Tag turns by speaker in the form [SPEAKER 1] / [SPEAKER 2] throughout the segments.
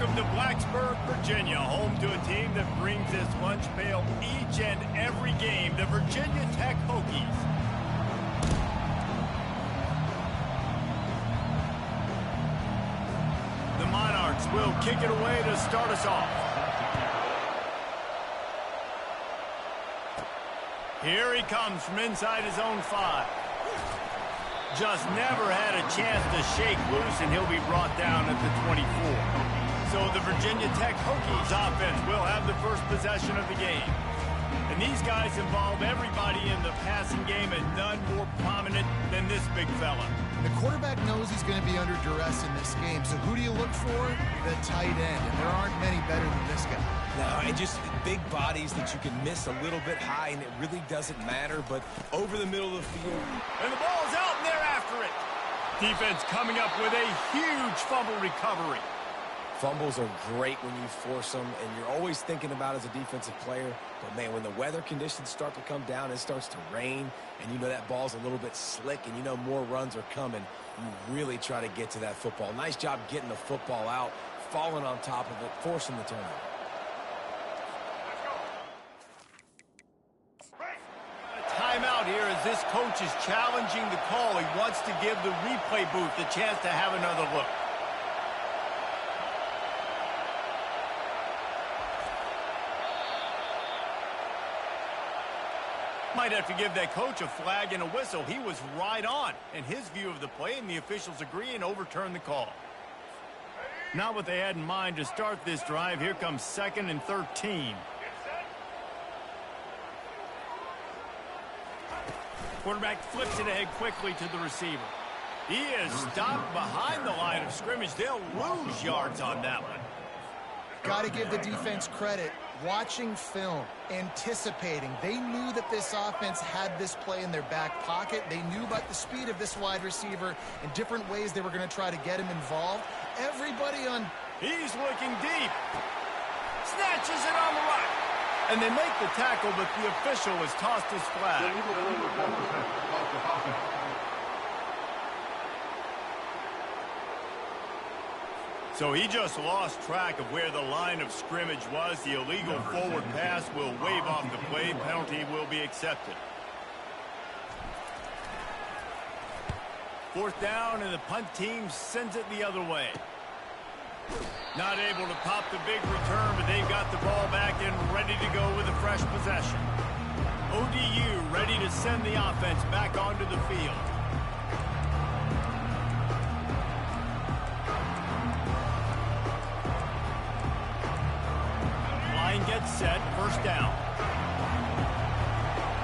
[SPEAKER 1] Welcome to Blacksburg, Virginia, home to a team that brings this lunch pail each and every game, the Virginia Tech Hokies. The Monarchs will kick it away to start us off. Here he comes from inside his own 5. Just never had a chance to shake loose, and he'll be brought down at the 24. So the Virginia Tech Hokies offense will have the first possession of the game. And these guys involve everybody in the passing game, and none more prominent than this big fella.
[SPEAKER 2] The quarterback knows he's going to be under duress in this game, so who do you look for? The tight end, and there aren't many better than this guy.
[SPEAKER 3] No, and just big bodies that you can miss a little bit high, and it really doesn't matter, but over the middle of the field.
[SPEAKER 1] And the ball's out, and they're after it. Defense coming up with a huge fumble recovery.
[SPEAKER 3] Fumbles are great when you force them, and you're always thinking about as a defensive player. But, man, when the weather conditions start to come down, it starts to rain, and you know that ball's a little bit slick, and you know more runs are coming, you really try to get to that football. Nice job getting the football out, falling on top of it, forcing the turnover.
[SPEAKER 1] Timeout here as this coach is challenging the call. He wants to give the replay booth a chance to have another look. Might have to give that coach a flag and a whistle. He was right on in his view of the play, and the officials agree and overturn the call. Not what they had in mind to start this drive. Here comes 2nd and 13. Quarterback flips it ahead quickly to the receiver. He is stopped behind the line of scrimmage. They'll lose yards on that one.
[SPEAKER 2] Got to give the defense credit. Watching film, anticipating. They knew that this offense had this play in their back pocket. They knew about the speed of this wide receiver and different ways they were going to try to get him involved. Everybody on...
[SPEAKER 1] He's looking deep. Snatches it on the right. And they make the tackle, but the official has tossed his flag. So he just lost track of where the line of scrimmage was. The illegal forward pass will wave off the play. Penalty will be accepted. 4th down, and the punt team sends it the other way. Not able to pop the big return, but they've got the ball back and ready to go with a fresh possession. ODU ready to send the offense back onto the field. Line gets set, 1st down.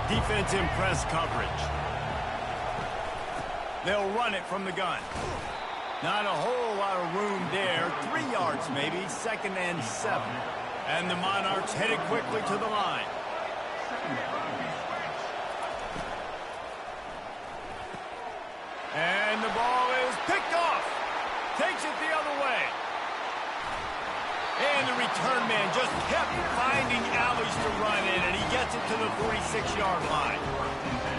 [SPEAKER 1] Defense in press coverage. They'll run it from the gun. Not a whole lot of room there. 3 yards maybe, 2nd and 7. And the Monarchs headed quickly to the line. And the ball is picked off. Takes it the other way. And the return man just kept finding alleys to run in, and he gets it to the 46-yard line.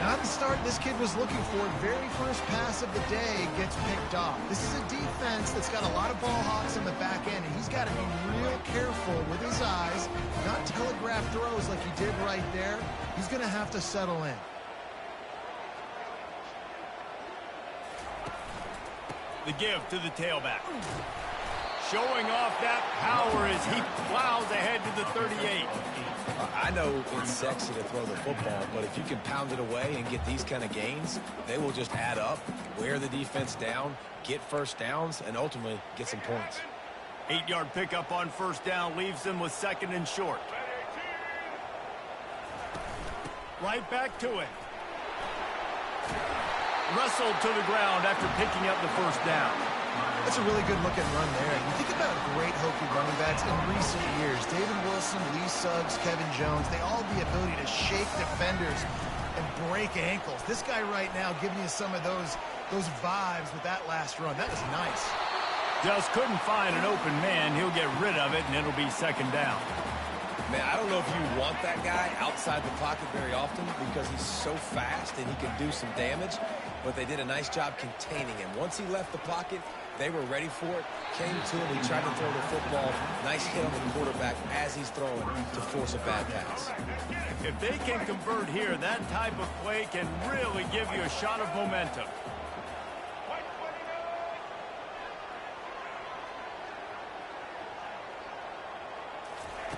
[SPEAKER 2] Not the start this kid was looking for. Very first pass of the day gets picked off. This is a defense that's got a lot of ball hawks in the back end, and he's got to be real careful with his eyes, not telegraph throws like he did right there. He's going to have to settle in.
[SPEAKER 1] The give to the tailback. Showing off that power as he plows ahead to the 38.
[SPEAKER 3] I know it's sexy to throw the football, but if you can pound it away and get these kind of gains, they will just add up, wear the defense down, get 1st downs, and ultimately get some points.
[SPEAKER 1] 8-yard pickup on 1st down leaves them with 2nd and short. Right back to it. Wrestled to the ground after picking up the 1st down.
[SPEAKER 2] That's a really good-looking run there. You think about great Hokie running backs in recent years. David Wilson, Lee Suggs, Kevin Jones, they all have the ability to shake defenders and break ankles. This guy right now giving you some of those vibes with that last run. That was nice.
[SPEAKER 1] Just couldn't find an open man. He'll get rid of it, and it'll be 2nd down.
[SPEAKER 3] Man, I don't know if you want that guy outside the pocket very often because he's so fast and he can do some damage, but they did a nice job containing him. Once he left the pocket, they were ready for it, came to him, he tried to throw the football. Nice hit on the quarterback as he's throwing to force a bad pass.
[SPEAKER 1] If they can convert here, that type of play can really give you a shot of momentum.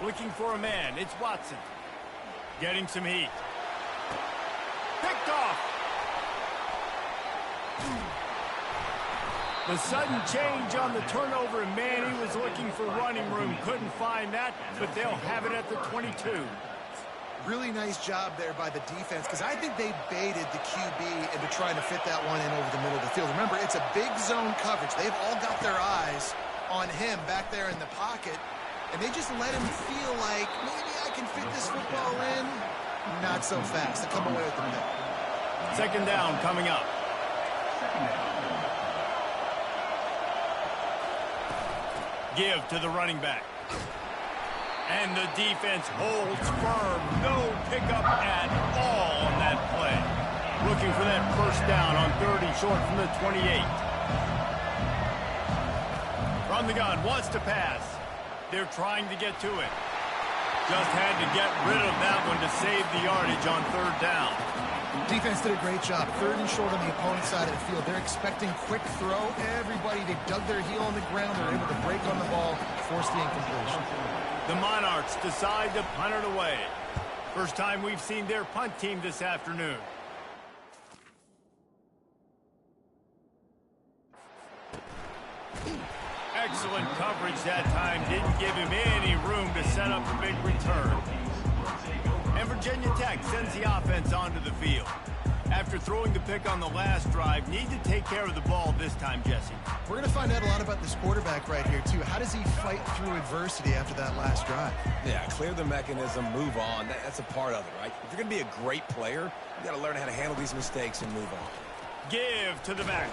[SPEAKER 1] Looking for a man, it's Watson. Getting some heat. Picked off. The sudden change on the turnover, and man, he was looking for running room. Couldn't find that, but they'll have it at the 22.
[SPEAKER 2] Really nice job there by the defense, because I think they baited the QB into trying to fit that one in over the middle of the field. Remember, it's a big zone coverage. They've all got their eyes on him back there in the pocket. And they just let him feel like, maybe I can fit this football in. Not so fast. They come away with the pick.
[SPEAKER 1] Second down coming up. Give to the running back. And the defense holds firm. No pickup at all on that play. Looking for that first down on 30 short from the 28. From the gun, wants to pass. They're trying to get to it. Just had to get rid of that one to save the yardage on third down.
[SPEAKER 2] Defense did a great job. Third and short on the opponent's side of the field. They're expecting quick throw. Everybody, they dug their heel on the ground. They're able to break on the ball, force the incompletion.
[SPEAKER 1] The Monarchs decide to punt it away. First time we've seen their punt team this afternoon. Excellent coverage that time. Didn't give him any room to set up a big return. And Virginia Tech sends the offense onto the field. After throwing the pick on the last drive, need to take care of the ball this time, Jesse.
[SPEAKER 2] We're going to find out a lot about this quarterback right here, too. How does he fight through adversity after that last drive?
[SPEAKER 3] Yeah, clear the mechanism, move on. That's a part of it, right? If you're going to be a great player, you got to learn how to handle these mistakes and move on.
[SPEAKER 1] Give to the back.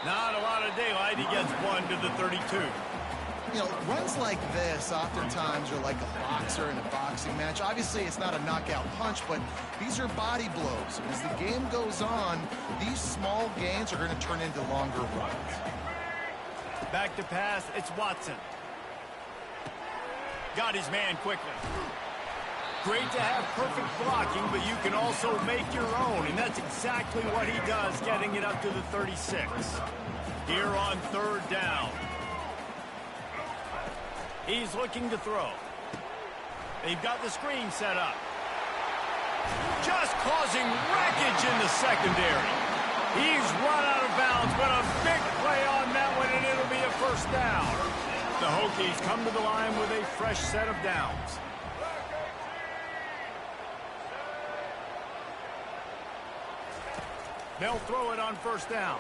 [SPEAKER 1] Not a lot of daylight. He gets one to the 32.
[SPEAKER 2] You know, runs like this oftentimes are like a boxer in a boxing match. Obviously, it's not a knockout punch, but these are body blows. As the game goes on, these small gains are going to turn into longer runs.
[SPEAKER 1] Back to pass. It's Watson. Got his man quickly. Great to have perfect blocking, but you can also make your own, and that's exactly what he does, getting it up to the 36. Here on third down. He's looking to throw. They've got the screen set up. Just causing wreckage in the secondary. He's run out of bounds, but a big play on that one, and it'll be a first down. The Hokies come to the line with a fresh set of downs. They'll throw it on first down.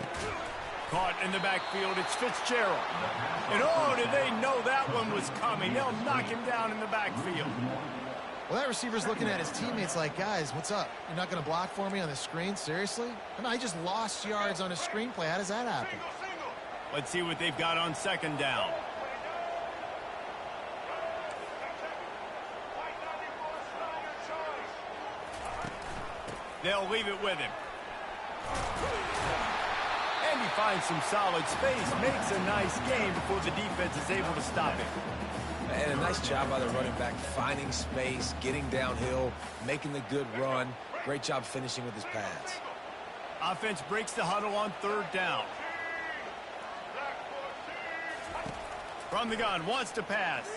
[SPEAKER 1] Caught in the backfield, it's Fitzgerald. And oh, did they know that one was coming. They'll knock him down in the backfield.
[SPEAKER 2] Well, that receiver's looking at his teammates like, guys, what's up? You're not going to block for me on the screen? Seriously? I just lost yards on a screenplay. How does that happen?
[SPEAKER 1] Let's see what they've got on second down. They'll leave it with him. And he finds some solid space, makes a nice gain before the defense is able to stop him.
[SPEAKER 3] And a nice job by the running back, finding space, getting downhill, making the good run. Great job finishing with his pads.
[SPEAKER 1] Offense breaks the huddle on third down. From the gun, wants to pass.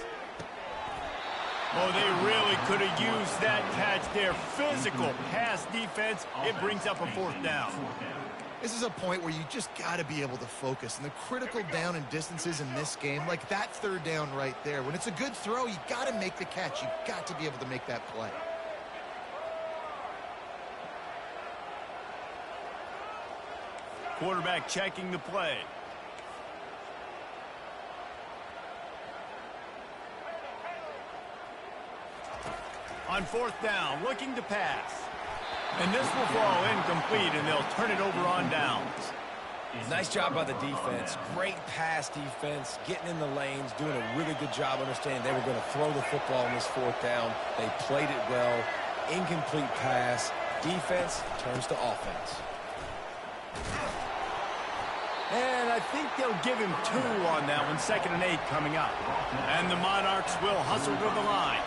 [SPEAKER 1] Oh, they really could have used that catch there. Physical pass defense. It brings up a fourth down.
[SPEAKER 2] This is a point where you just got to be able to focus. And the critical down and distances in this game, like that third down right there, when it's a good throw, you got to make the catch. You got to be able to make that play.
[SPEAKER 1] Quarterback checking the play. On fourth down, looking to pass. And this will fall incomplete, and they'll turn it over on downs.
[SPEAKER 3] Nice job by the defense. Great pass defense, getting in the lanes, doing a really good job understanding they were going to throw the football on this fourth down. They played it well. Incomplete pass. Defense turns to offense.
[SPEAKER 1] And I think they'll give him 2 on that one. 2nd and 8 coming up. And the Monarchs will hustle to the line.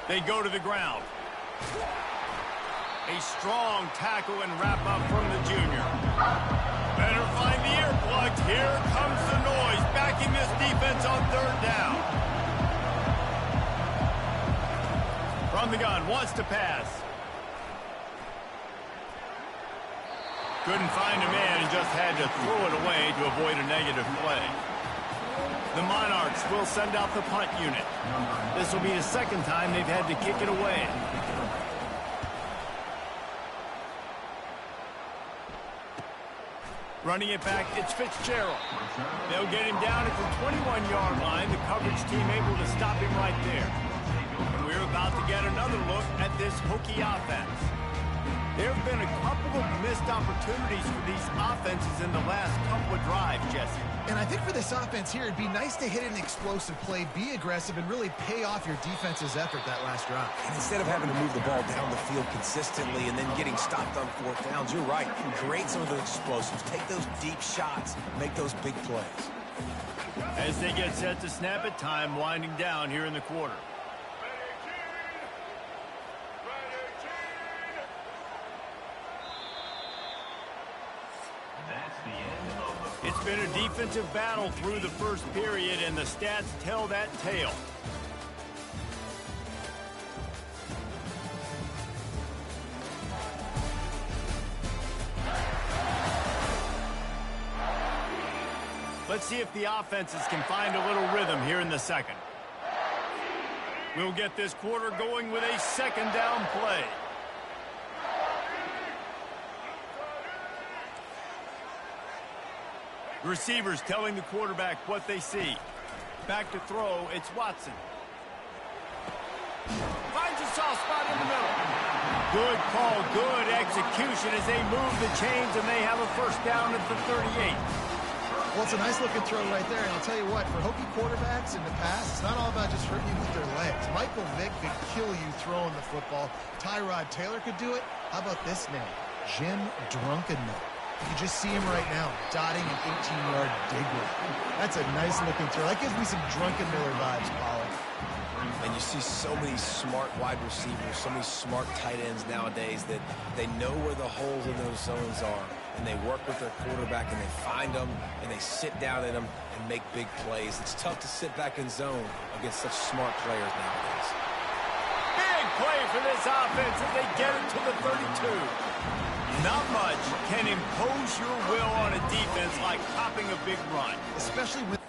[SPEAKER 1] They go to the ground. A strong tackle and wrap up from the junior. Better find the earplugs. Here comes the noise, backing this defense on 3rd down. From the gun, wants to pass. Couldn't find a man and just had to throw it away to avoid a negative play. The Monarchs will send out the punt unit. This will be the 2nd time they've had to kick it away. Running it back, it's Fitzgerald. They'll get him down at the 21-yard line. The coverage team able to stop him right there. And we're about to get another look at this Hokie offense. There have been a couple of missed opportunities for these offenses in the last couple of drives, Jesse.
[SPEAKER 2] And I think for this offense here, it'd be nice to hit an explosive play, be aggressive, and really pay off your defense's effort that last drive.
[SPEAKER 3] And instead of having to move the ball down the field consistently and then getting stopped on 4th downs, you're right. Create some of those explosives. Take those deep shots. Make those big plays.
[SPEAKER 1] As they get set to snap it, time winding down here in the quarter. It's been a defensive battle through the first period, and the stats tell that tale. Let's see if the offenses can find a little rhythm here in the 2nd. We'll get this quarter going with a 2nd down play. Receivers telling the quarterback what they see. Back to throw, it's Watson. Finds a soft spot in the middle. Good call, good execution as they move the chains, and they have a 1st down at the 38.
[SPEAKER 2] Well, it's a nice-looking throw right there, and I'll tell you what, for Hokie quarterbacks in the past, it's not all about just hurting you with their legs. Michael Vick could kill you throwing the football. Tyrod Taylor could do it. How about this name? Jim Drunkenmiller. You just see him right now, dotting an 18-yard digger. That's a nice-looking throw. That gives me some Drunkenmiller vibes, Pollock.
[SPEAKER 3] And you see so many smart wide receivers, so many smart tight ends nowadays that they know where the holes in those zones are, and they work with their quarterback, and they find them, and they sit down in them and make big plays. It's tough to sit back in zone against such smart players nowadays.
[SPEAKER 1] Big play for this offense as they get it to the 32. Not much can impose your will on a defense like popping a big run.
[SPEAKER 2] Especially with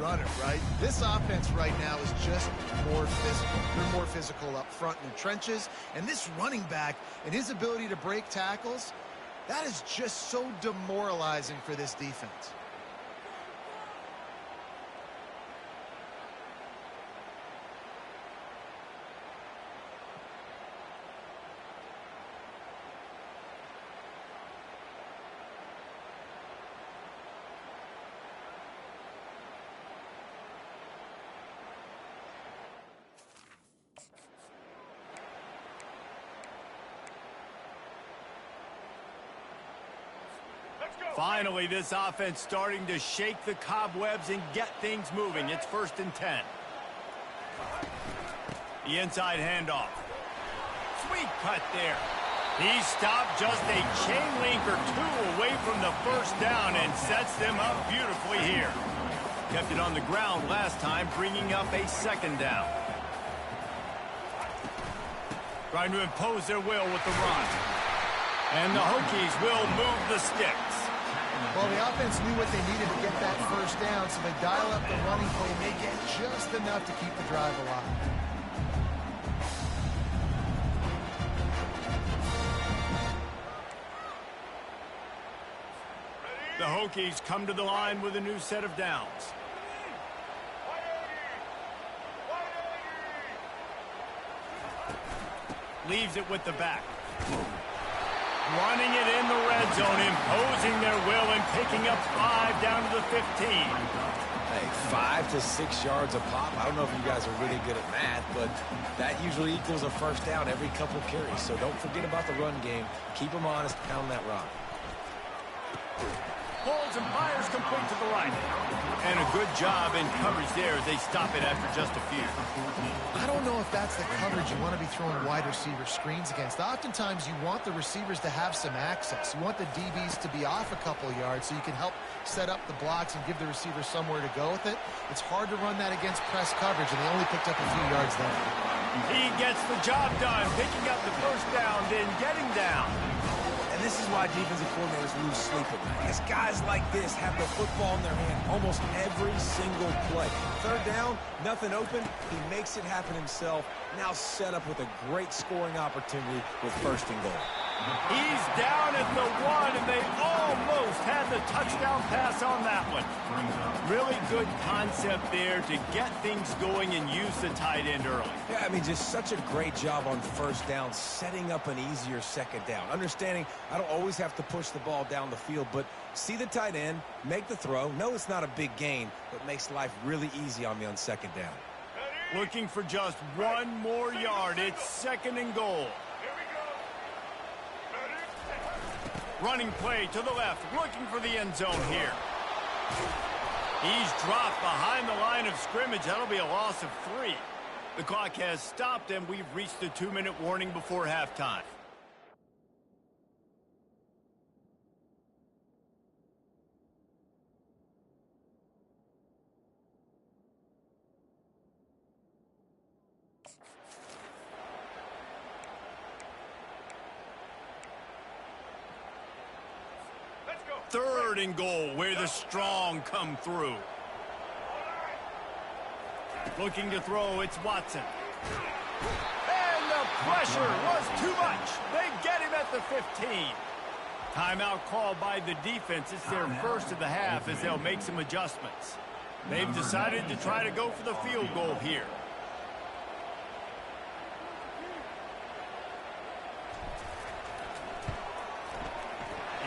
[SPEAKER 2] runner, right? This offense right now is just more physical. They're more physical up front in the trenches. And this running back and his ability to break tackles, that is just so demoralizing for this defense.
[SPEAKER 1] Finally, this offense starting to shake the cobwebs and get things moving. It's 1st and 10. The inside handoff. Sweet cut there. He stopped just a chain link or two away from the first down and sets them up beautifully here. Kept it on the ground last time, bringing up a 2nd down. Trying to impose their will with the run. And the Hokies will move the sticks.
[SPEAKER 2] Well, the offense knew what they needed to get that first down, so they dial up the running play, and they get just enough to keep the drive alive.
[SPEAKER 1] The Hokies come to the line with a new set of downs. Leaves it with the back. Running it in the red zone, imposing their will and picking up 5 down to the 15.
[SPEAKER 3] Hey, 5 to 6 yards a pop. I don't know if you guys are really good at math, but that usually equals a first down every couple carries. So don't forget about the run game. Keep them honest, pound that rock.
[SPEAKER 1] Pulls and fires complete to the right. And a good job in coverage there as they stop it after just a few.
[SPEAKER 2] I don't know if that's the coverage you want to be throwing wide receiver screens against. Oftentimes, you want the receivers to have some access. You want the DBs to be off a couple yards so you can help set up the blocks and give the receiver somewhere to go with it. It's hard to run that against press coverage, and they only picked up a few yards there.
[SPEAKER 1] He gets the job done, picking up the first down, then getting down.
[SPEAKER 3] And this is why defensive coordinators lose sleep at night. Because guys like this have the football in their hand almost every single play. 3rd down, nothing open. He makes it happen himself. Now set up with a great scoring opportunity with 1st and goal.
[SPEAKER 1] He's down at the 1, and they almost had the touchdown pass on that one. Really good concept there to get things going and use the tight end early.
[SPEAKER 3] Yeah, I mean, just such a great job on 1st down, setting up an easier 2nd down. Understanding I don't always have to push the ball down the field, but see the tight end, make the throw. No, it's not a big gain, but makes life really easy on me on 2nd down.
[SPEAKER 1] Looking for just 1 more yard. It's 2nd and goal. Running play to the left, looking for the end zone here. He's dropped behind the line of scrimmage. That'll be a loss of 3. The clock has stopped, and we've reached the 2-minute warning before halftime. Third and goal, where the strong come through. Looking to throw, it's Watson. And the pressure was too much. They get him at the 15. Timeout called by the defense. It's their first of the half as they'll make some adjustments. They've decided to try to go for the field goal here.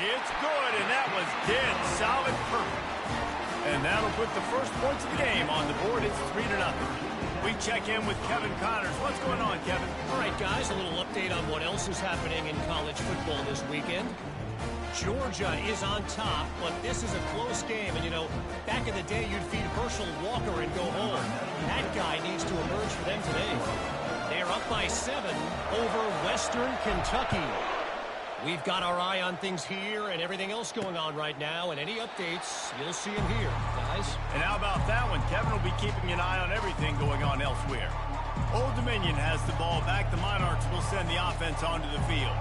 [SPEAKER 1] It's good, and that was dead solid perfect. And that'll put the first points of the game on the board. It's 3-0. We check in with Kevin Connors. What's going on, Kevin?
[SPEAKER 4] All right, guys, a little update on what else is happening in college football this weekend. Georgia is on top, but this is a close game. And, you know, back in the day, you'd feed Herschel Walker and go home. That guy needs to emerge for them today. They're up by 7 over Western Kentucky. We've got our eye on things here and everything else going on right now, and any updates, you'll see them here, guys.
[SPEAKER 1] And how about that one? Kevin will be keeping an eye on everything going on elsewhere. Old Dominion has the ball back. The Monarchs will send the offense onto the field.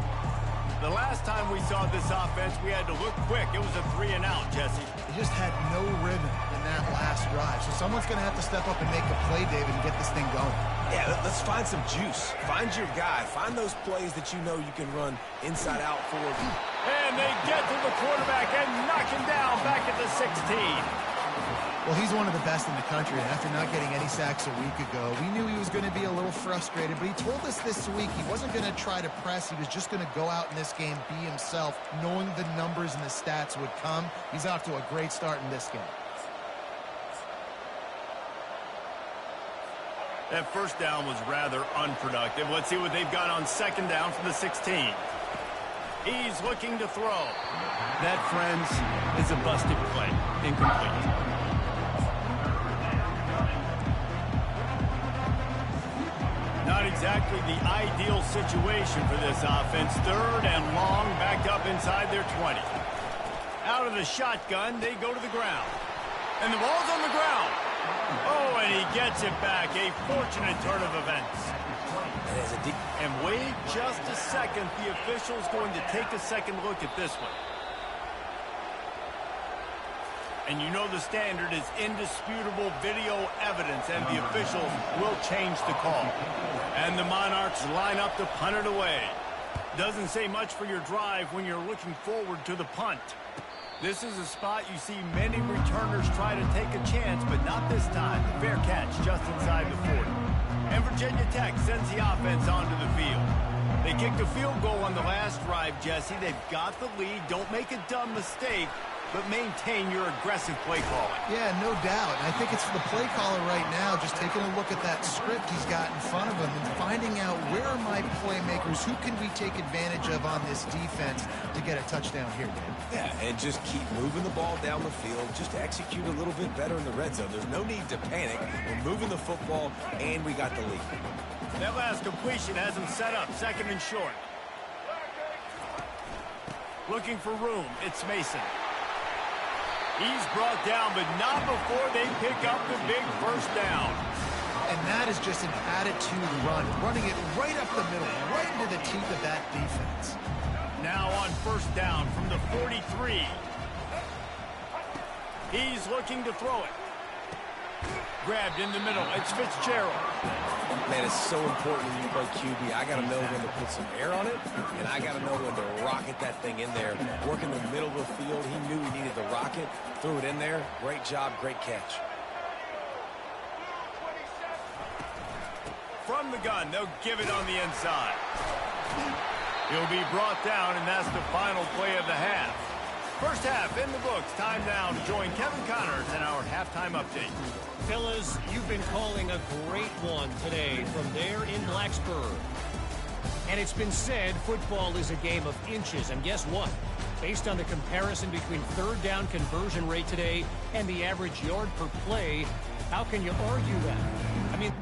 [SPEAKER 1] The last time we saw this offense, we had to look quick. It was a 3-and-out, Jesse.
[SPEAKER 2] They just had no rhythm, and that last drive. So someone's going to have to step up and make a play, David, and get this thing going.
[SPEAKER 3] Yeah, let's find some juice. Find your guy. Find those plays that you know you can run inside out for.
[SPEAKER 1] And they get to the quarterback and knock him down back at the 16.
[SPEAKER 2] Well, he's one of the best in the country, and after not getting any sacks a week ago, we knew he was going to be a little frustrated, but he told us this week he wasn't going to try to press. He was just going to go out in this game, be himself, knowing the numbers and the stats would come. He's off to a great start in this game.
[SPEAKER 1] That first down was rather unproductive. Let's see what they've got on second down from the 16. He's looking to throw. That, friends, is a busted play. Incomplete. Not exactly the ideal situation for this offense. Third and long, backed up inside their 20. Out of the shotgun, they go to the ground. And the ball's on the ground. Oh, and he gets it back. A fortunate turn of events. And wait just a second. The official's going to take a second look at this one. And you know the standard is indisputable video evidence, and the officials will change the call. And the Monarchs line up to punt it away. Doesn't say much for your drive when you're looking forward to the punt. This is a spot you see many returners try to take a chance, but not this time. Fair catch just inside the 40. And Virginia Tech sends the offense onto the field. They kicked a field goal on the last drive, Jesse. They've got the lead. Don't make a dumb mistake, but maintain your aggressive play calling.
[SPEAKER 2] Yeah, no doubt. And I think it's for the play caller right now, just taking a look at that script he's got in front of him and finding out where are my playmakers, who can we take advantage of on this defense to get a touchdown here, Dave.
[SPEAKER 3] Yeah, and just keep moving the ball down the field. Just execute a little bit better in the red zone. There's no need to panic. We're moving the football, and we got the lead.
[SPEAKER 1] That last completion has him set up, second and short. Looking for room, it's Mason. He's brought down, but not before they pick up the big first down.
[SPEAKER 2] And that is just an attitude run, running it right up the middle, right into the teeth of that defense.
[SPEAKER 1] Now on first down from the 43. He's looking to throw it. Grabbed in the middle. It's Fitzgerald.
[SPEAKER 3] Man, it's so important when you play QB. I got to know when to put some air on it, and I got to know when to rocket that thing in there. Work in the middle of the field. He knew he needed the rocket. Threw it in there. Great job, great catch.
[SPEAKER 1] From the gun, they'll give it on the inside. He'll be brought down, and that's the final play of the half. First half in the books. Time now to join Kevin Connors in our halftime update.
[SPEAKER 4] Fellas, you've been calling a great one today from there in Blacksburg. And it's been said football is a game of inches. And guess what? Based on the comparison between third down conversion rate today and the average yard per play, how can you argue that? I mean...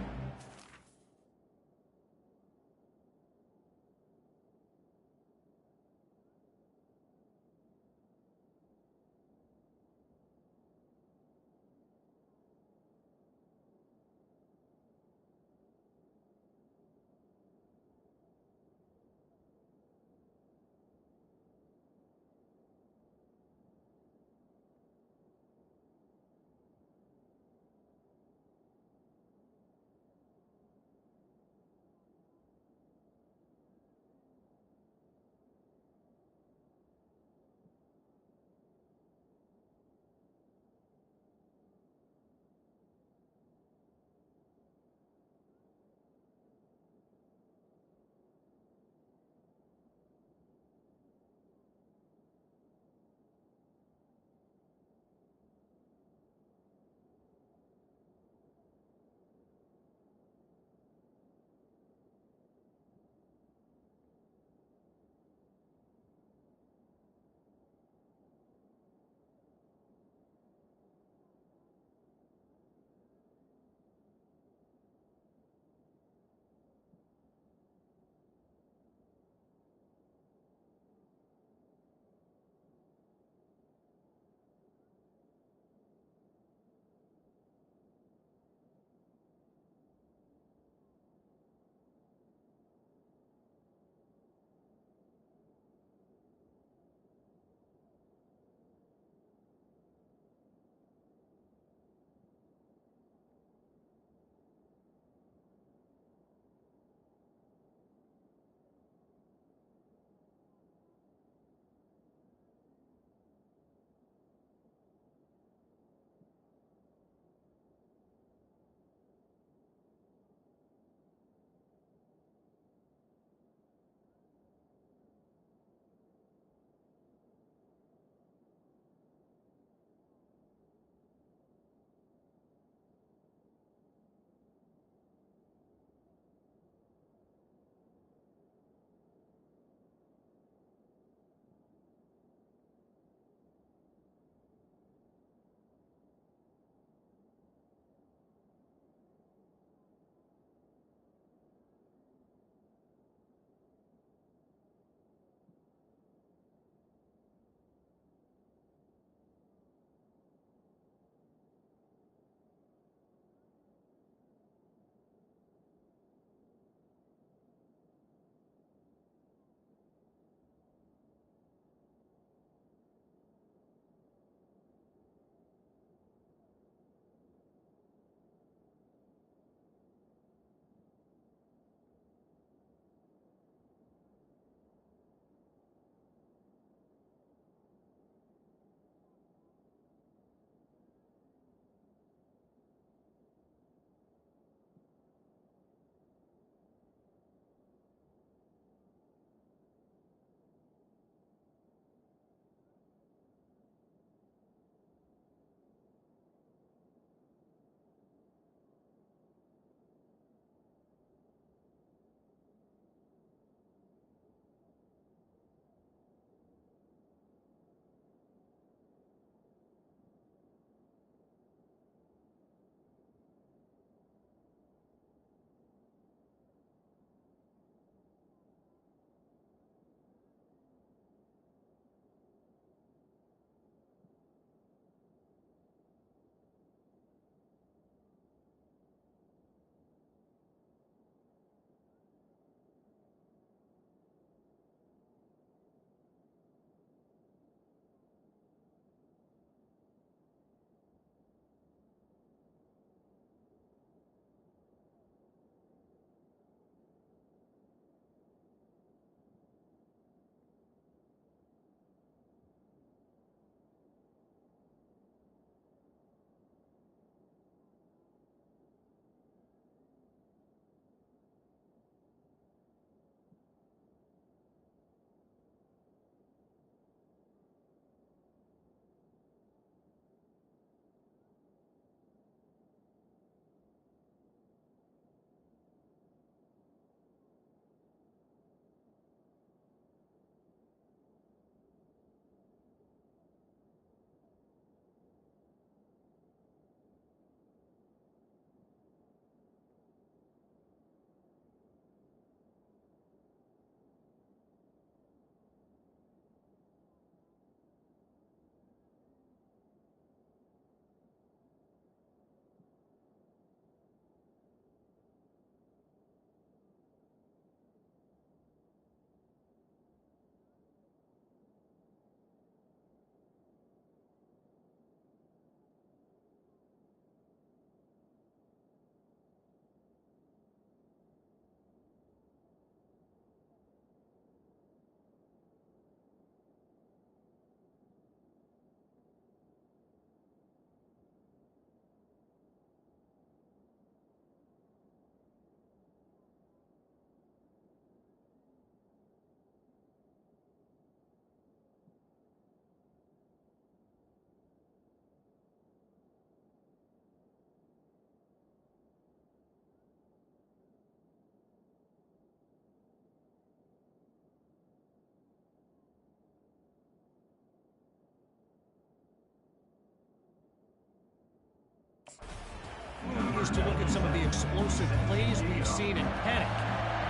[SPEAKER 4] just to look at some of the explosive plays we've seen in panic.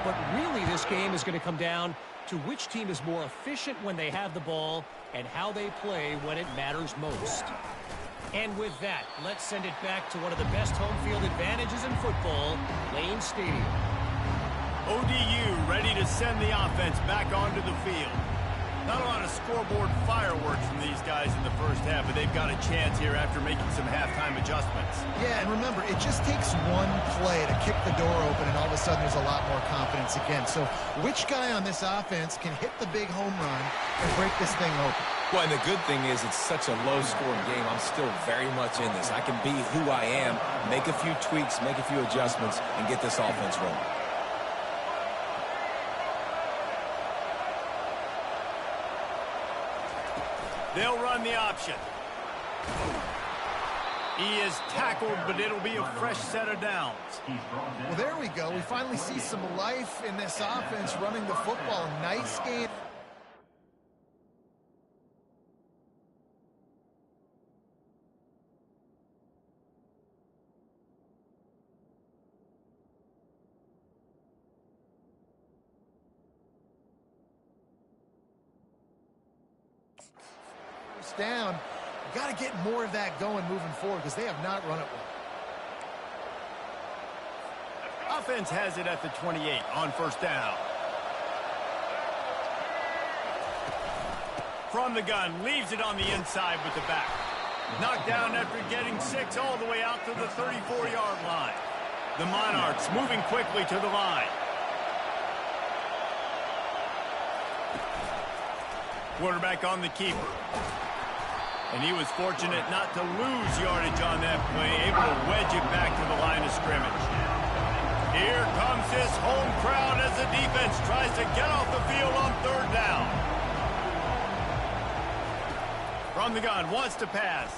[SPEAKER 4] But really, this game is going to come down to which team is more efficient when they have the ball and how they play when it matters most. And with that, let's send it back to one of the best home field advantages in football, Lane Stadium.
[SPEAKER 1] ODU ready to send the offense back onto the field. Not a lot of scoreboard fireworks from these guys in the first half, but they've got a chance here after making some halftime adjustments.
[SPEAKER 2] Yeah, and remember, it just takes one play to kick the door open, and all of a sudden there's a lot more confidence again. So which guy on this offense can hit the big home run and break this thing open?
[SPEAKER 3] Well, and the good thing is it's such a low-scoring game. I'm still very much in this. I can be who I am, make a few tweaks, make a few adjustments, and get this offense rolling.
[SPEAKER 1] They'll run the option. He is tackled, but it'll be a fresh set of downs.
[SPEAKER 2] Well, there we go. We finally see some life in this offense running the football. Nice game. Down. Got to get more of that going moving forward because they have not run it well.
[SPEAKER 1] Offense has it at the 28 on first down. From the gun, leaves it on the inside with the back. Knocked down after getting 6 all the way out to the 34-yard line. The Monarchs moving quickly to the line. Quarterback on the keeper. And he was fortunate not to lose yardage on that play, able to wedge it back to the line of scrimmage. Here comes this home crowd as the defense tries to get off the field on third down. From the gun, wants to pass.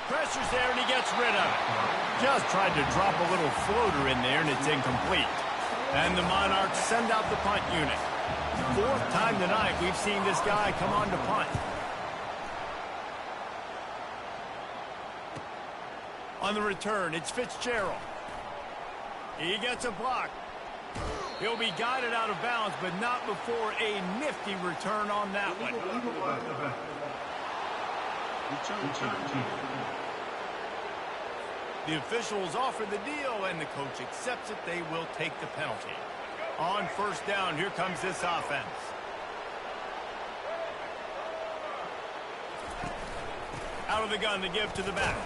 [SPEAKER 1] Pressure's there, and he gets rid of it. Just tried to drop a little floater in there, and it's incomplete. And the Monarchs send out the punt unit. 4th time tonight we've seen this guy come on to punt. On the return, it's Fitzgerald. He gets a block. He'll be guided out of bounds, but not before a nifty return on that one. The officials offer the deal, and the coach accepts it. They will take the penalty. On first down, here comes this offense. Out of the gun to give to the back.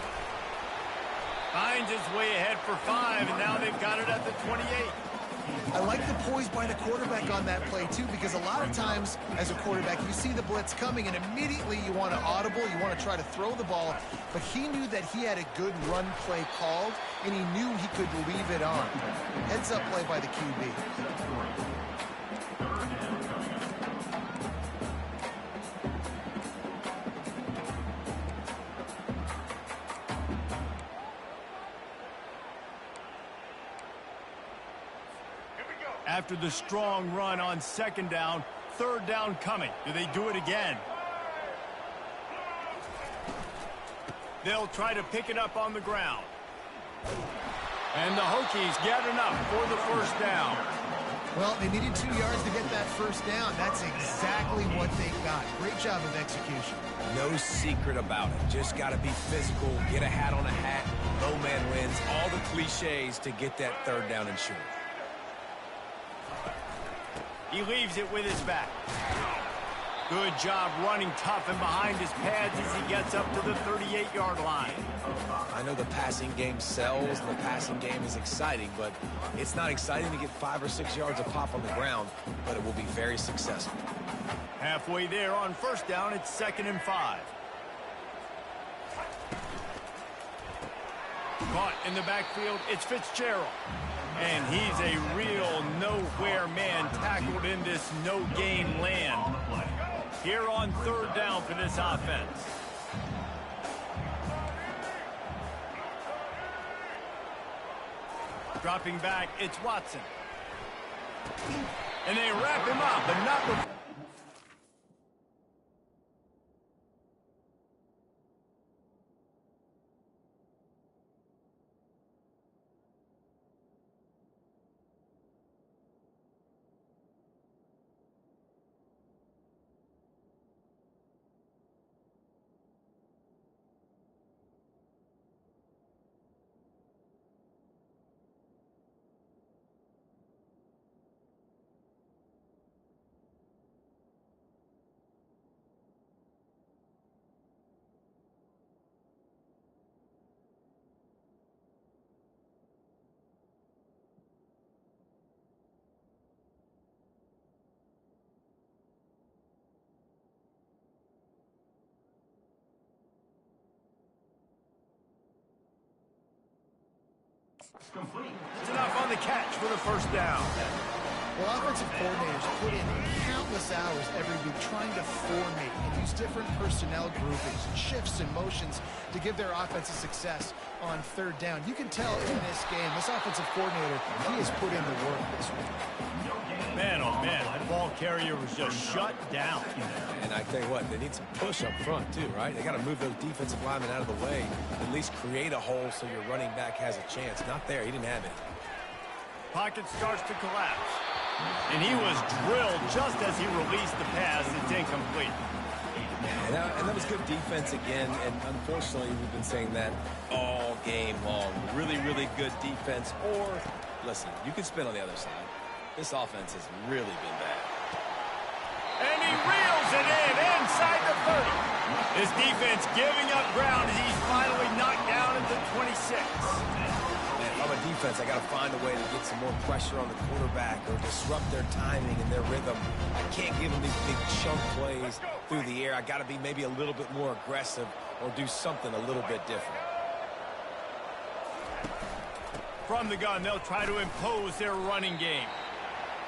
[SPEAKER 1] Finds his way ahead for 5, and now they've got it at the 28.
[SPEAKER 2] I like the poise by the quarterback on that play, too, because a lot of times as a quarterback, you see the blitz coming, and immediately you want to audible, you want to try to throw the ball. But he knew that he had a good run play called, and he knew he could leave it on. Heads-up play by the QB.
[SPEAKER 1] After the strong run on second down, third down coming. Do they do it again? They'll try to pick it up on the ground. And the Hokies get enough for the first down.
[SPEAKER 2] Well, they needed 2 yards to get that first down. That's exactly what they got. Great job of execution.
[SPEAKER 3] No secret about it. Just got to be physical, get a hat on a hat, low man wins, all the cliches to get that third down insured.
[SPEAKER 1] He leaves it with his back. Good job running tough and behind his pads as he gets up to the 38-yard line.
[SPEAKER 3] I know the passing game sells, and the passing game is exciting, but it's not exciting to get 5 or 6 yards of pop on the ground, but it will be very successful.
[SPEAKER 1] Halfway there on first down, it's 2nd and 5. Caught in the backfield, it's Fitzgerald. And he's a real nowhere man tackled in this no-gain land. Here on third down for this offense. Dropping back, it's Watson. And they wrap him up, but not before. It's enough on the catch for the first down.
[SPEAKER 2] Well, offensive coordinators put in countless hours every week trying to formate and use different personnel groupings and shifts and motions to give their offensive success on third down. You can tell in this game, this offensive coordinator, he has put in the work this week.
[SPEAKER 1] Man, oh man, that ball carrier was just shut down.
[SPEAKER 3] And I tell you what, they need some push up front too, right? They got to move those defensive linemen out of the way, at least create a hole so your running back has a chance. Not there, he didn't have it.
[SPEAKER 1] Pocket starts to collapse. And he was drilled just as he released the pass. It's incomplete.
[SPEAKER 3] And that was good defense again, and unfortunately we've been saying that all game long. Really, really good defense. Or, listen, you can spin on the other side. This offense has really been bad.
[SPEAKER 1] And he reels it in inside the 30. His defense giving up ground as he's finally knocked down at the 26.
[SPEAKER 3] Man, if I'm a defense, I got to find a way to get some more pressure on the quarterback or disrupt their timing and their rhythm. I can't give them these big chunk plays through the air. I got to be maybe a little bit more aggressive or do something a little bit different.
[SPEAKER 1] From the gun, they'll try to impose their running game.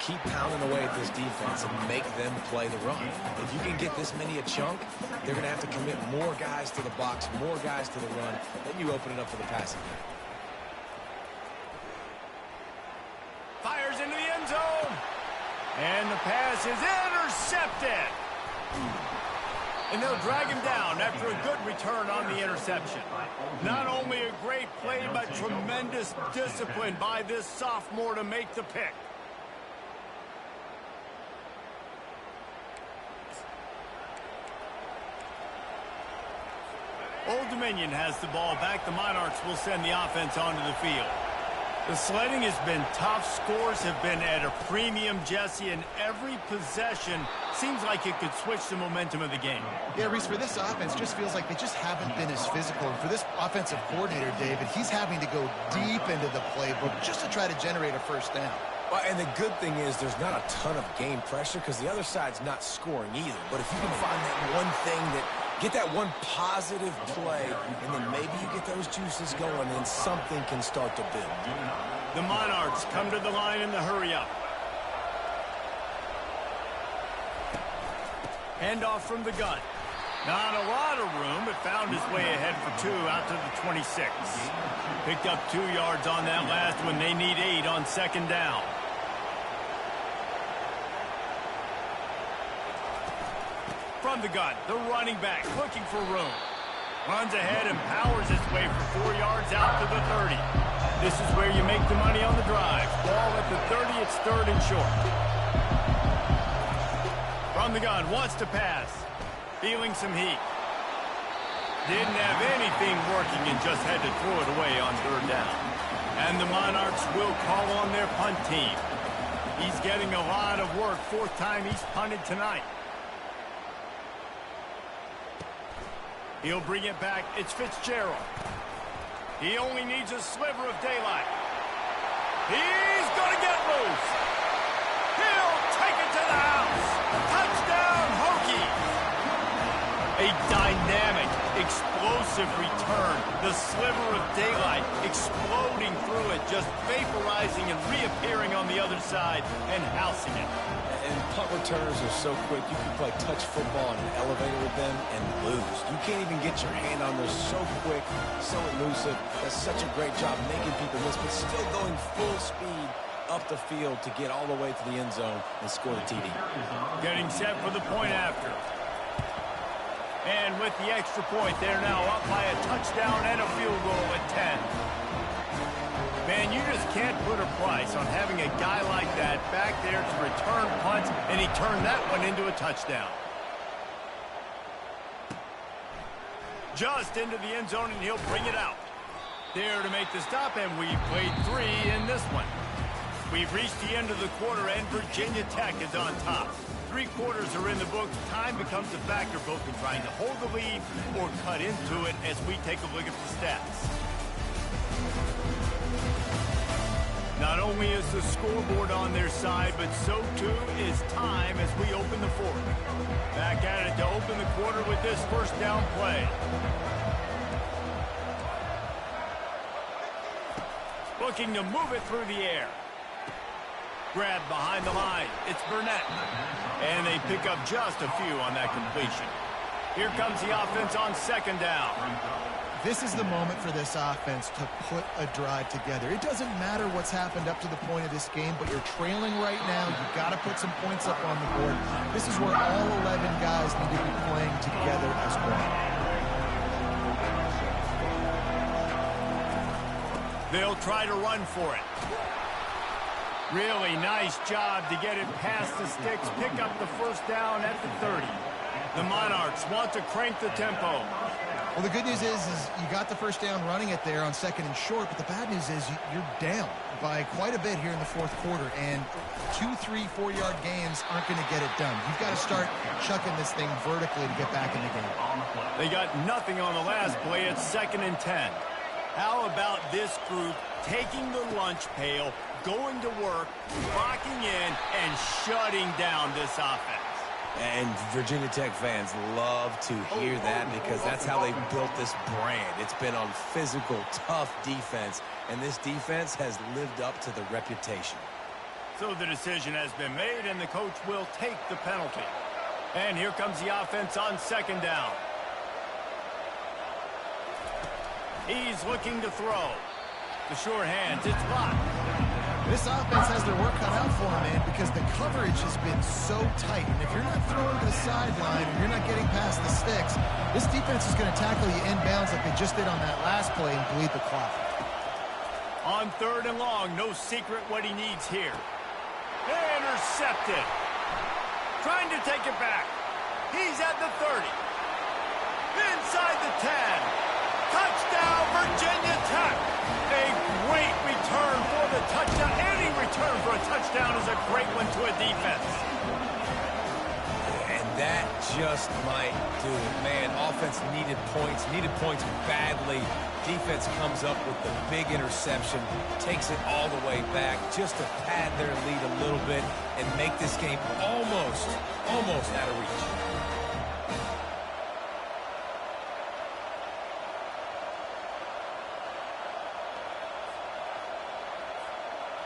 [SPEAKER 3] Keep pounding away at this defense and make them play the run. If you can get this many a chunk, they're going to have to commit more guys to the box, more guys to the run. Then you open it up for the passing game.
[SPEAKER 1] Fires into the end zone. And the pass is intercepted. And they'll drag him down after a good return on the interception. Not only a great play, but tremendous discipline by this sophomore to make the pick. Old Dominion has the ball back. The Monarchs will send the offense onto the field. The sledding has been tough. Scores have been at a premium, Jesse, and every possession seems like it could switch the momentum of the game.
[SPEAKER 2] Yeah, Reese, for this offense, just feels like they just haven't been as physical. And for this offensive coordinator, David, he's having to go deep into the playbook just to try to generate a first down.
[SPEAKER 3] Well, and the good thing is there's not a ton of game pressure because the other side's not scoring either. But if you can find that one thing get that one positive play, and then maybe you get those juices going, and something can start to build.
[SPEAKER 1] The Monarchs come to the line in the hurry-up. Handoff from the gun. Not a lot of room, but found his way ahead for two out to the 26. Picked up 2 yards on that last one. They need 8 on second down. From the gun, the running back looking for room. Runs ahead and powers his way for 4 yards out to the 30. This is where you make the money on the drive. Ball at the 30, it's 3rd and short. From the gun, wants to pass. Feeling some heat. Didn't have anything working and just had to throw it away on 3rd down. And the Monarchs will call on their punt team. He's getting a lot of work. 4th time he's punted tonight. He'll bring it back. It's Fitzgerald. He only needs a sliver of daylight. He's going to get loose. He'll take it to the house. Touchdown, Hokies. A dynamic, explosive return. The sliver of daylight exploding through it, just vaporizing and reappearing on the other side and housing it.
[SPEAKER 3] And punt returners are so quick. You can play touch football in an elevator with them and lose. You can't even get your hand on them. So quick, so elusive. Does such a great job making people miss, but still going full speed up the field to get all the way to the end zone and score the TD.
[SPEAKER 1] Getting set for the point after. And with the extra point, they're now up by a touchdown and a field goal at 10. Man, you just can't put a price on having a guy like that back there to return punts, and he turned that one into a touchdown. Just into the end zone, and he'll bring it out. There to make the stop, and we've played 3 in this one. We've reached the end of the quarter, and Virginia Tech is on top. 3 quarters are in the books. Time becomes a factor, both in trying to hold the lead or cut into it as we take a look at the stats. Not only is the scoreboard on their side, but so too is time as we open the 4th. Back at it to open the quarter with this first down play. looking to move it through the air. Grabbed behind the line. It's Burnett. And they pick up just a few on that completion. Here comes the offense on second down.
[SPEAKER 2] This is the moment for this offense to put a drive together. It doesn't matter what's happened up to the point of this game, but you're trailing right now. You've got to put some points up on the board. This is where all 11 guys need to be playing together as one.
[SPEAKER 1] They'll try to run for it. Really nice job to get it past the sticks, pick up the first down at the 30. The Monarchs want to crank the tempo.
[SPEAKER 2] Well, the good news is you got the first down running it there on second and short, but the bad news is you're down by quite a bit here in the fourth quarter, and 2, 3, 4-yard gains aren't going to get it done. You've got to start chucking this thing vertically to get back in the game.
[SPEAKER 1] They got nothing on the last play at 2nd and 10. How about this group taking the lunch pail, going to work, locking in, and shutting down this offense?
[SPEAKER 3] And Virginia Tech fans love to hear that because that's how they built this brand. It's been on physical, tough defense, and this defense has lived up to the reputation.
[SPEAKER 1] So the decision has been made, and the coach will take the penalty. And here comes the offense on second down. He's looking to throw. The short hands, it's blocked.
[SPEAKER 2] This offense has their work cut out for them, man, because the coverage has been so tight. And if you're not throwing to the sideline or you're not getting past the sticks, this defense is going to tackle you inbounds like they just did on that last play and bleed the clock.
[SPEAKER 1] On 3rd and long, no secret what he needs here. Intercepted. Trying to take it back. He's at the 30. Inside the 10. Touchdown, Virginia Tech. A great return for the touchdown. Any return for a touchdown is a great one to a defense.
[SPEAKER 3] And that just might do it. Man, offense needed points badly. Defense comes up with the big interception, takes it all the way back just to pad their lead a little bit and make this game almost out of reach.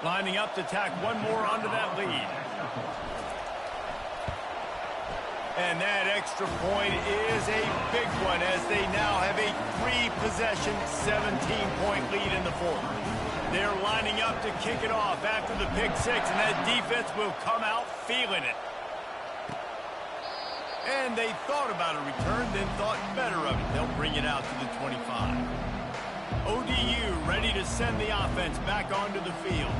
[SPEAKER 1] Lining up to tack one more onto that lead. And that extra point is a big one as they now have a 3-possession, 17-point lead in the fourth. They're lining up to kick it off after the pick six, and that defense will come out feeling it. And they thought about a return, then thought better of it. They'll bring it out to the 25. ODU ready to send the offense back onto the field.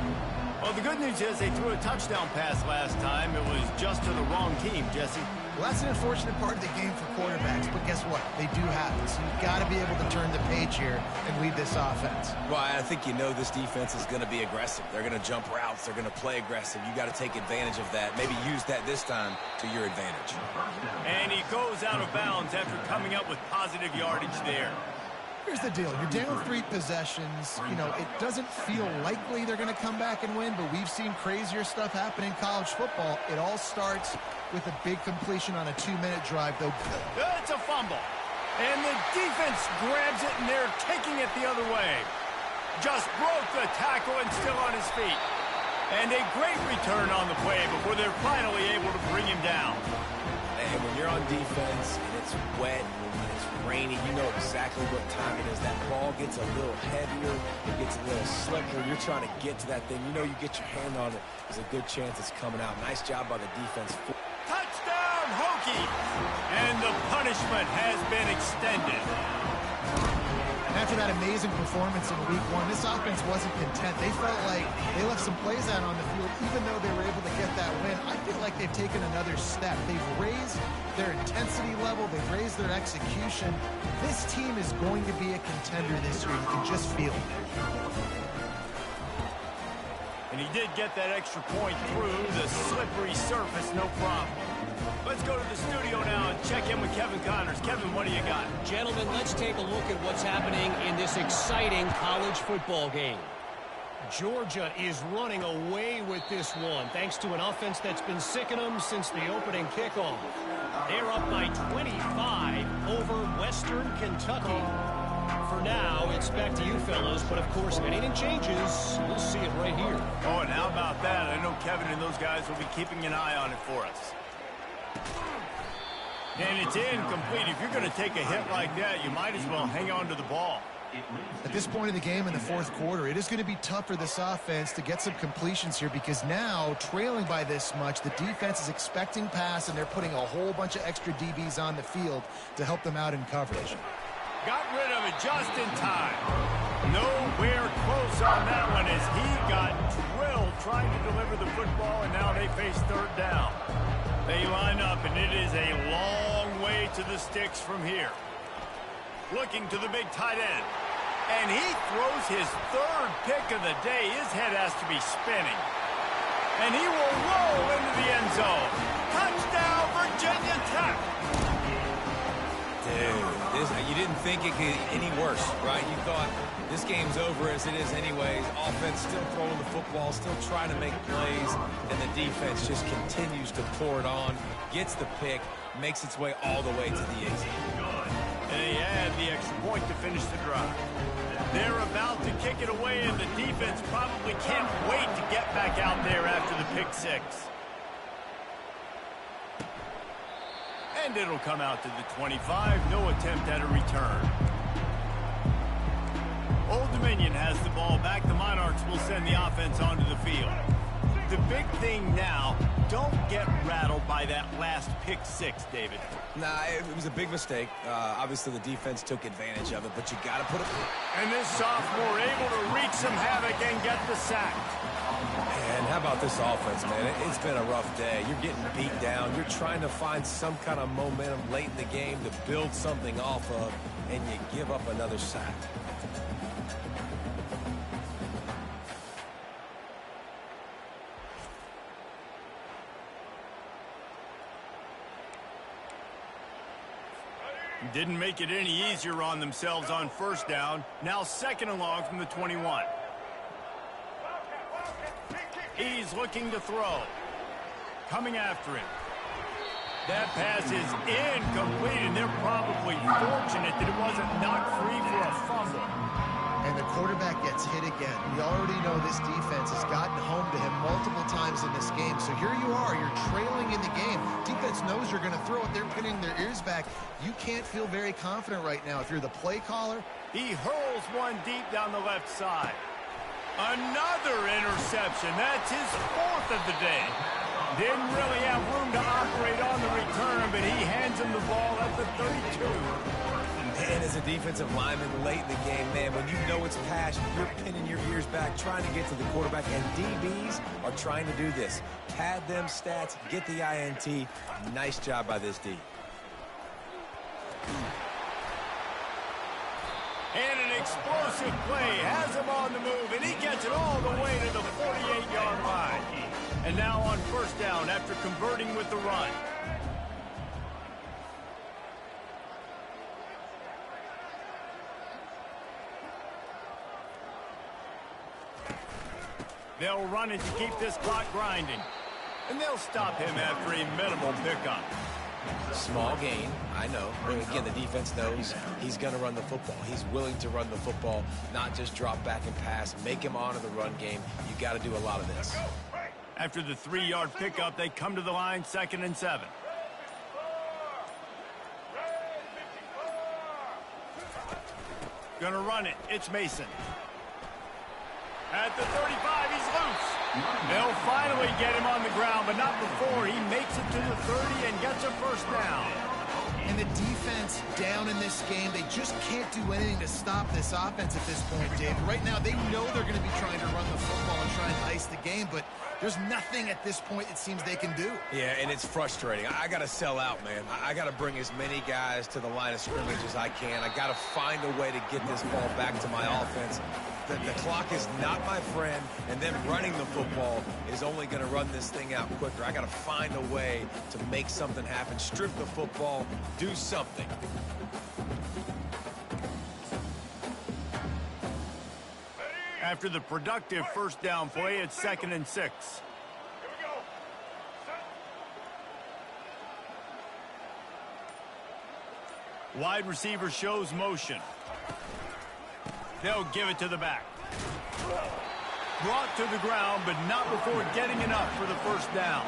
[SPEAKER 1] Well, the good news is they threw a touchdown pass last time. It was just to the wrong team, Jesse.
[SPEAKER 2] Well, that's an unfortunate part of the game for quarterbacks, but guess what? They do happen, so you've got to be able to turn the page here and lead this offense.
[SPEAKER 3] Well, I think you know this defense is going to be aggressive. They're going to jump routes. They're going to play aggressive. You got to take advantage of that. Maybe use that this time to your advantage.
[SPEAKER 1] And he goes out of bounds after coming up with positive yardage there.
[SPEAKER 2] Here's the deal. You're down 3 possessions. You know, it doesn't feel likely they're going to come back and win, but we've seen crazier stuff happen in college football. It all starts with a big completion on a 2-minute drive, though.
[SPEAKER 1] It's a fumble. And the defense grabs it, and they're taking it the other way. Just broke the tackle and still on his feet. And a great return on the play before they're finally able to bring him down.
[SPEAKER 3] And when you're on defense and it's wet and it's rainy, you know exactly what time it is. That ball gets a little heavier, it gets a little slicker. You're trying to get to that thing. You know you get your hand on it, there's a good chance it's coming out. Nice job by the defense.
[SPEAKER 1] Touchdown, Hokies! And the punishment has been extended.
[SPEAKER 2] After that amazing performance in week 1, this offense wasn't content. They felt like they left some plays out on the field, even though they were able to get that win. I feel like they've taken another step. They've raised their intensity level. They've raised their execution. This team is going to be a contender this year. You can just feel it.
[SPEAKER 1] And he did get that extra point through the slippery surface, no problem. Let's go to the studio now and check in with Kevin Connors. Kevin, what do you got?
[SPEAKER 4] Gentlemen, let's take a look at what's happening in this exciting college football game. Georgia is running away with this one, thanks to an offense that's been sicking them since the opening kickoff. They're up by 25 over Western Kentucky. for now, it's back to you fellas. But, of course, if anything changes, we'll see it right here.
[SPEAKER 1] Oh, and how about that? I know Kevin and those guys will be keeping an eye on it for us. And it's incomplete. If you're going to take a hit like that, you might as well hang on to the ball.
[SPEAKER 2] At this point in the game in the fourth quarter, it is going to be tough for this offense to get some completions here because now, trailing by this much, the defense is expecting pass, and they're putting a whole bunch of extra DBs on the field to help them out in coverage.
[SPEAKER 1] Got rid of it just in time. Nowhere close on that one as he got drilled trying to deliver the football, and now they face third down. They line up, and it is a long way to the sticks from here. Looking to the big tight end. And he throws his third pick of the day. His head has to be spinning. And he will roll into the end zone. Touchdown, Virginia Tech.
[SPEAKER 3] Dude, you didn't think it could get any worse, right? You thought this game's over as it is anyways. Offense still throwing the football, still trying to make plays, and the defense just continues to pour it on, gets the pick, makes its way all the way to the 18.
[SPEAKER 1] And they add the extra point to finish the drive. They're about to kick it away, and the defense probably can't wait to get back out there after the pick six. And it'll come out to the 25. No attempt at a return. Old Dominion has the ball back. The Monarchs will send the offense onto the field. The big thing now, don't get rattled by that last pick six, David.
[SPEAKER 3] Nah, it was a big mistake. Obviously, the defense took advantage of it, but you got to put it.
[SPEAKER 1] And this sophomore able to wreak some havoc and get the sack.
[SPEAKER 3] And how about this offense, man? It's been a rough day. You're getting beat down. You're trying to find some kind of momentum late in the game to build something off of, and you give up another sack.
[SPEAKER 1] Didn't make it any easier on themselves on first down. Now second and long from the 21. He's looking to throw. Coming after him. That pass is incomplete, and they're probably fortunate that it wasn't knocked free for a fumble.
[SPEAKER 2] And the quarterback gets hit again. We already know this defense has gotten home to him multiple times in this game. So here you are, you're trailing in the game. Defense knows you're going to throw it. They're pinning their ears back. You can't feel very confident right now if you're the play caller.
[SPEAKER 1] He hurls one deep down the left side. Another interception. That's his fourth of the day. Didn't really have room to operate on the return, but he hands him the ball at the 32.
[SPEAKER 3] And as a defensive lineman late in the game, man, when you know it's pass, you're pinning your ears back, trying to get to the quarterback, and DBs are trying to do this. Pad them stats, get the INT. Nice job by this D.
[SPEAKER 1] And an explosive play has him on the move, and he gets it all the way to the 48-yard line. And now on first down after converting with the run. They'll run it to keep this clock grinding. And they'll stop him after a minimal pickup.
[SPEAKER 3] Small gain, I know. But again, the defense knows he's going to run the football. He's willing to run the football, not just drop back and pass, make him honor the run game. You got to do a lot of this.
[SPEAKER 1] After the 3-yard pickup, they come to the line, 2nd and 7. Gonna run it. It's Mason. At the 35, he's loose. They'll finally get him on the ground, but not before he makes it to the 30 and gets a first down.
[SPEAKER 2] And the defense down in this game, they just can't do anything to stop this offense at this point, Dave. Right now, they know they're going to be trying to run the football and try and ice the game, but there's nothing at this point it seems they can do.
[SPEAKER 3] Yeah, and it's frustrating. I got to sell out, man. I got to bring as many guys to the line of scrimmage as I can. I got to find a way to get this ball back to my offense. The clock is not my friend, and them running the football is only going to run this thing out quicker. I got to find a way to make something happen, strip the football, do something.
[SPEAKER 1] After the productive first down play, it's 2nd and 6. Wide receiver shows motion. They'll give it to the back. Brought to the ground, but not before getting enough for the first down.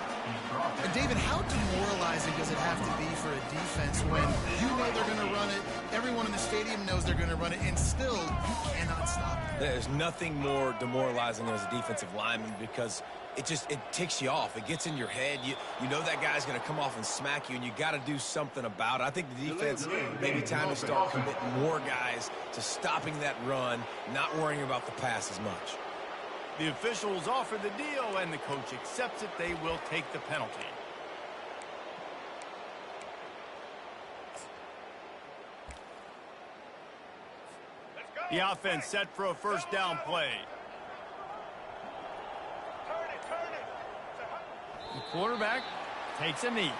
[SPEAKER 2] And David, how demoralizing does it have to be for a defense when you know they're going to run it, everyone in the stadium knows they're going to run it, and still you cannot stop it?
[SPEAKER 3] There's nothing more demoralizing as a defensive lineman because it ticks you off. It gets in your head. You know that guy's going to come off and smack you, and you got to do something about it. I think the defense maybe time to start committing more guys to stopping that run, not worrying about the pass as much.
[SPEAKER 1] The officials offer the deal, and the coach accepts it. They will take the penalty. The offense set for a first down play. The quarterback takes a knee.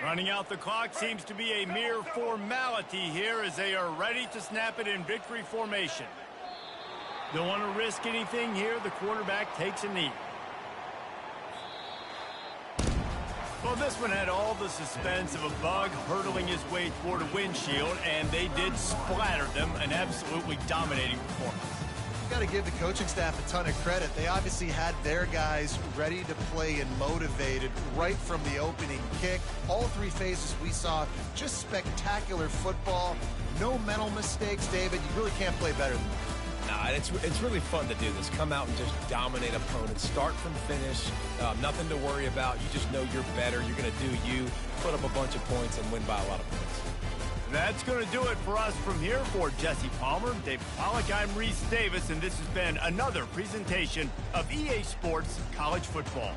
[SPEAKER 1] Running out the clock seems to be a mere formality here as they are ready to snap it in victory formation. Don't want to risk anything here. The quarterback takes a knee. Well, this one had all the suspense of a bug hurtling his way toward a windshield, and they did splatter them. An absolutely dominating performance.
[SPEAKER 2] You got to give the coaching staff a ton of credit. They obviously had their guys ready to play and motivated right from the opening kick. All three phases we saw, just spectacular football. No mental mistakes, David. You really can't play better than that.
[SPEAKER 3] Nah, it's really fun to do this. Come out and just dominate opponents. Start from finish. Nothing to worry about. You just know you're better. You're going to do you. Put up a bunch of points and win by a lot of points.
[SPEAKER 1] That's going to do it for us from here. For Jesse Palmer, David Pollack, I'm Reese Davis, and this has been another presentation of EA Sports College Football.